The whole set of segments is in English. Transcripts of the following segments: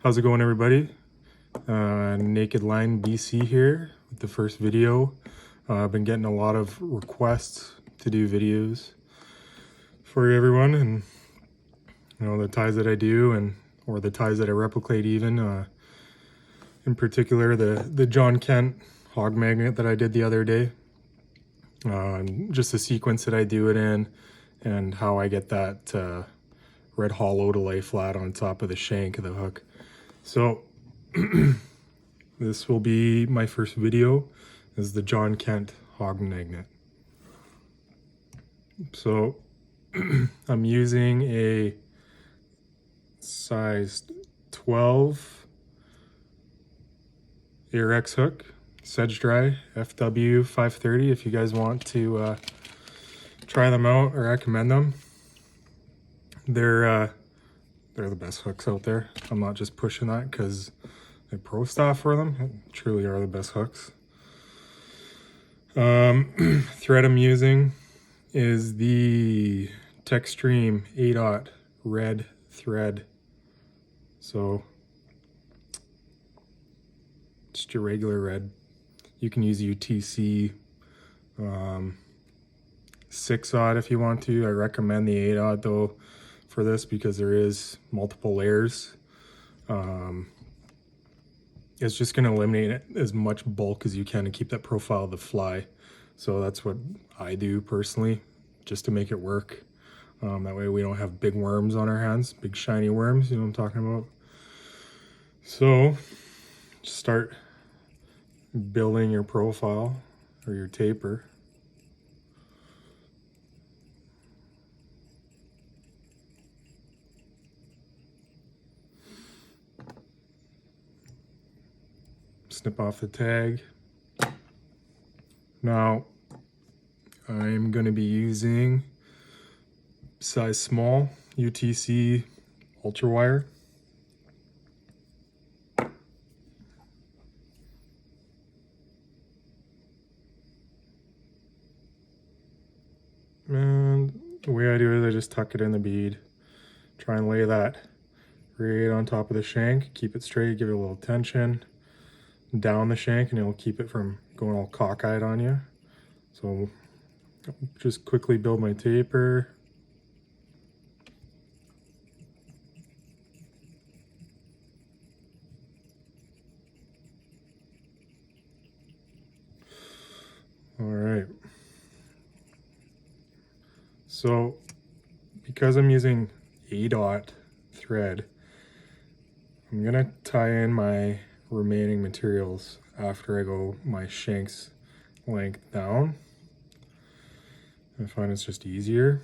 How's it going, everybody? Naked Line BC here with the first video. I've been getting a lot of requests to do videos for everyone, and the ties that I do or the ties that I replicate even. In particular, the John Kent hog magnet that I did the other day. Just the sequence that I do it in and how I get that red holo to lay flat on top of the shank of the hook. So this will be my first video, is the John Kent hog magnet. So I'm using a size 12 Ahrex hook, Sedge Dry FW530. If you guys want to try them out or recommend them, they're the best hooks out there. I'm not just pushing that because I pro staff for them. They truly are the best hooks. Thread I'm using is the Textreme 8/0 red thread. So just your regular red. You can use UTC 6/0 if you want to. I recommend the 8/0 though for this because there is multiple layers. It's just going to eliminate as much bulk as you can to keep that profile of the fly. So that's what I do personally, just to make it work. That way we don't have big worms on our hands, big shiny worms, you know what I'm talking about. So just start building your profile or your taper. Snip off the tag. Now I'm going to be using size small UTC ultra wire. And the way I do it is I just tuck it in the bead, try and lay that right on top of the shank, keep it straight, give it a little tension down the shank, and it'll keep it from going all cockeyed on you. So just quickly build my taper. All right. So because I'm using 8/0 thread, I'm gonna tie in my remaining materials after I go my shank's length down. I find it's just easier.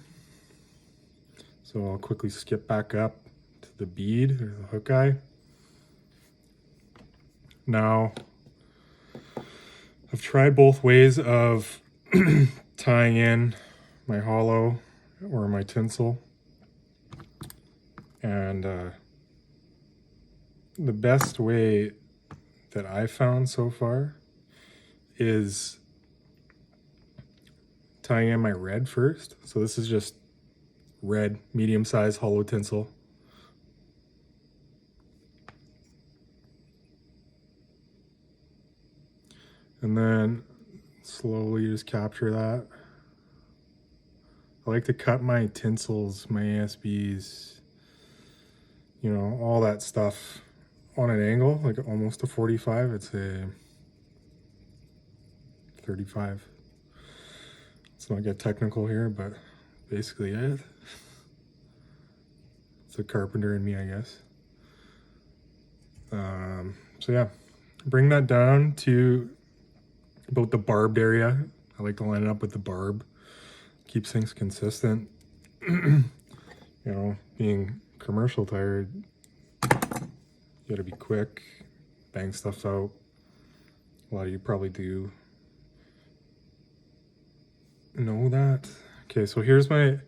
So I'll quickly skip back up to the bead or the hook eye. Now, I've tried both ways of tying in my holo or my tinsel, and the best way that I found so far is tying in my red first. So this is just red, medium-sized holo tinsel. And then slowly just capture that. I like to cut my tinsels, my ASBs, all that stuff on an angle, like almost a 45. It's a 35. Let's not get technical here, but basically it. It's a carpenter in me, I guess. So yeah, bring that down to about the barbed area. I like to line it up with the barb. Keeps things consistent. Being commercial tire, you gotta be quick, bang stuff out. A lot of you probably do know that. Okay, so here's my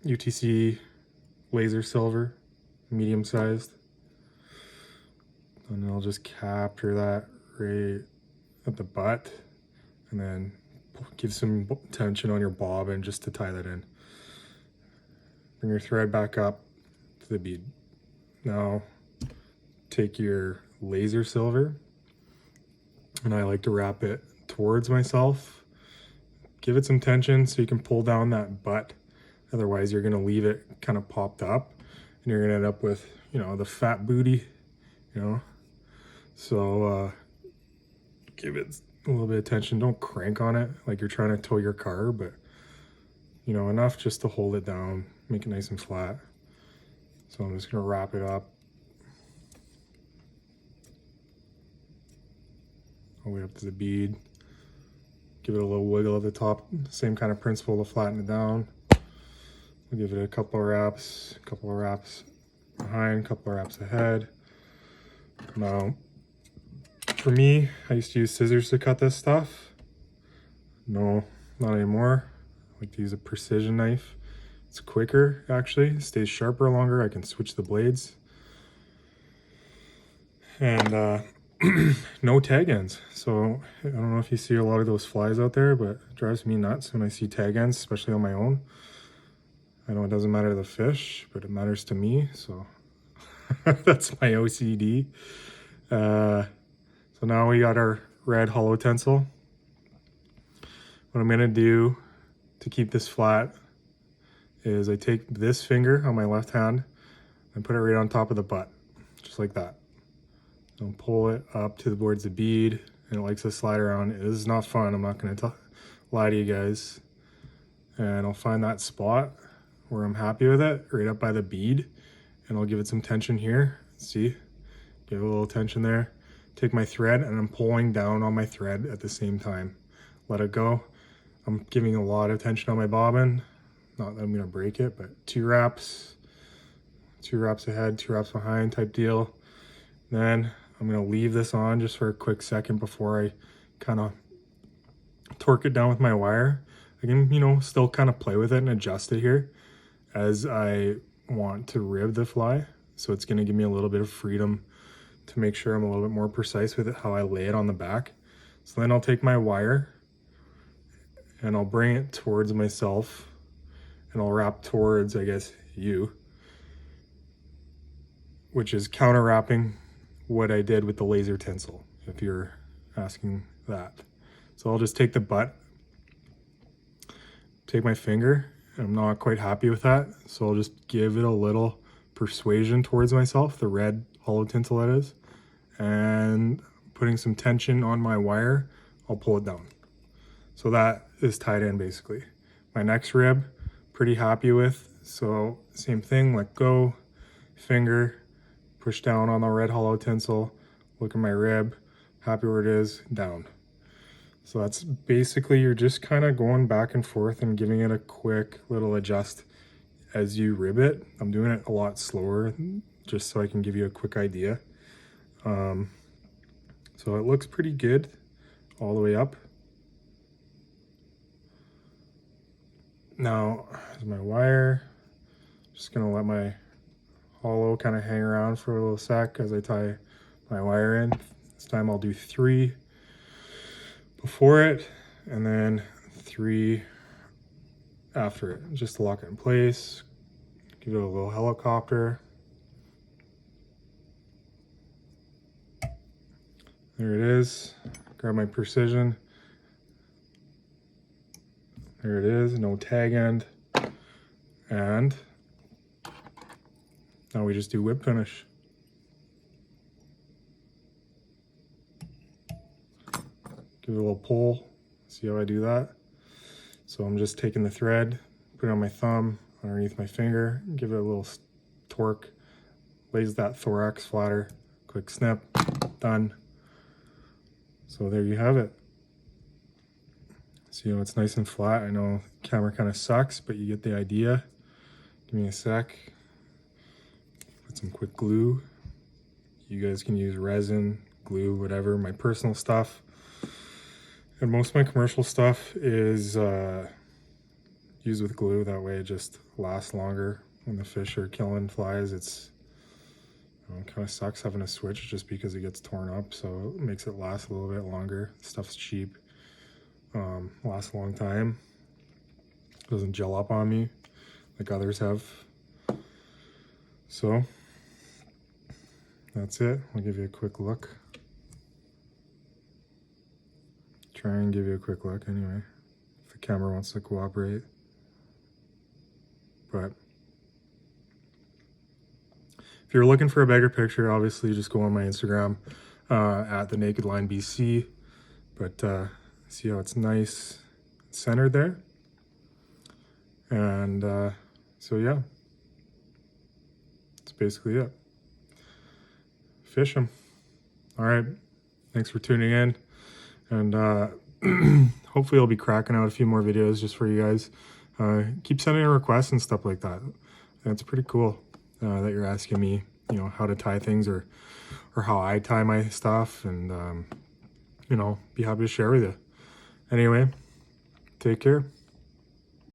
UTC laser silver, medium sized. And I'll just capture that right at the butt and then give some tension on your bobbin just to tie that in. Bring your thread back up to the bead. Now take your laser silver, and I like to wrap it towards myself. Give it some tension so you can pull down that butt. Otherwise, you're gonna leave it kind of popped up, and you're gonna end up with, you know, the fat booty, you know. So give it a little bit of tension. Don't crank on it like you're trying to tow your car, but you know, enough just to hold it down, make it nice and flat. So I'm just gonna wrap it up all the way up to the bead. Give it a little wiggle at the top. Same kind of principle to flatten it down. We'll give it a couple of wraps behind, a couple of wraps ahead. Now, for me, I used to use scissors to cut this stuff. No, not anymore. I like to use a precision knife. It's quicker, actually. It stays sharper longer. I can switch the blades. And no tag ends. So I don't know if you see a lot of those flies out there, but it drives me nuts when I see tag ends, especially on my own. I know it doesn't matter to the fish, but it matters to me. So that's my OCD. So now we got our red holo tinsel. What I'm gonna do to keep this flat is I take this finger on my left hand and put it right on top of the butt, just like that. I'll pull it up towards the bead, and it likes to slide around. This is not fun, I'm not gonna lie to you guys. And I'll find that spot where I'm happy with it, right up by the bead, and I'll give it some tension here. See, give it a little tension there. Take my thread, and I'm pulling down on my thread at the same time. Let it go. I'm giving a lot of tension on my bobbin. Not that I'm gonna break it, but 2 wraps ahead, 2 wraps behind type deal. Then I'm gonna leave this on just for a quick second before I kind of torque it down with my wire. I can, you know, still kind of play with it and adjust it here as I want to rib the fly. So it's gonna give me a little bit of freedom to make sure I'm a little bit more precise with it, how I lay it on the back. So then I'll take my wire and I'll bring it towards myself, and I'll wrap towards, I guess, you, which is counter wrapping what I did with the laser tinsel, if you're asking that. So I'll just take the butt, take my finger, and I'm not quite happy with that, so I'll just give it a little persuasion towards myself, the red holo tinsel that is, and putting some tension on my wire, I'll pull it down. So that is tied in basically. My next rib, pretty happy with, so same thing, let go, finger, push down on the red holo tinsel, look at my rib, happy where it is, down. So that's basically, you're just kind of going back and forth and giving it a quick little adjust as you rib it. I'm doing it a lot slower just so I can give you a quick idea. So it looks pretty good all the way up. Now, here's my wire. Just gonna let my holo kind of hang around for a little sec as I tie my wire in. This time I'll do 3 before it and then 3 after it, just to lock it in place. Give it a little helicopter. There it is. Grab my precision. There it is, no tag end. And now we just do whip finish. Give it a little pull. See how I do that? So I'm just taking the thread, put it on my thumb, underneath my finger, give it a little torque, lays that thorax flatter, quick snip, done. So there you have it. So, you know, it's nice and flat. I know the camera kind of sucks, but you get the idea. Give me a sec. Put some quick glue. You guys can use resin, glue, whatever. My personal stuff and most of my commercial stuff is used with glue. That way it just lasts longer when the fish are killing flies. It's, you know, it kind of sucks having to switch just because it gets torn up, so it makes it last a little bit longer. Stuff's cheap. Lasts a long time. Doesn't gel up on me like others have. So that's it. I'll give you a quick look. Try and give you a quick look anyway, if the camera wants to cooperate. But if you're looking for a bigger picture, obviously just go on my Instagram at the Naked Line BC. But see how it's nice centered there? And so yeah, that's basically it. Fish them. All right, thanks for tuning in. And hopefully I'll be cracking out a few more videos just for you guys. Keep sending in requests and stuff like that. That's pretty cool that you're asking me, you know, how to tie things or how I tie my stuff, and you know, be happy to share with you. Anyway, take care.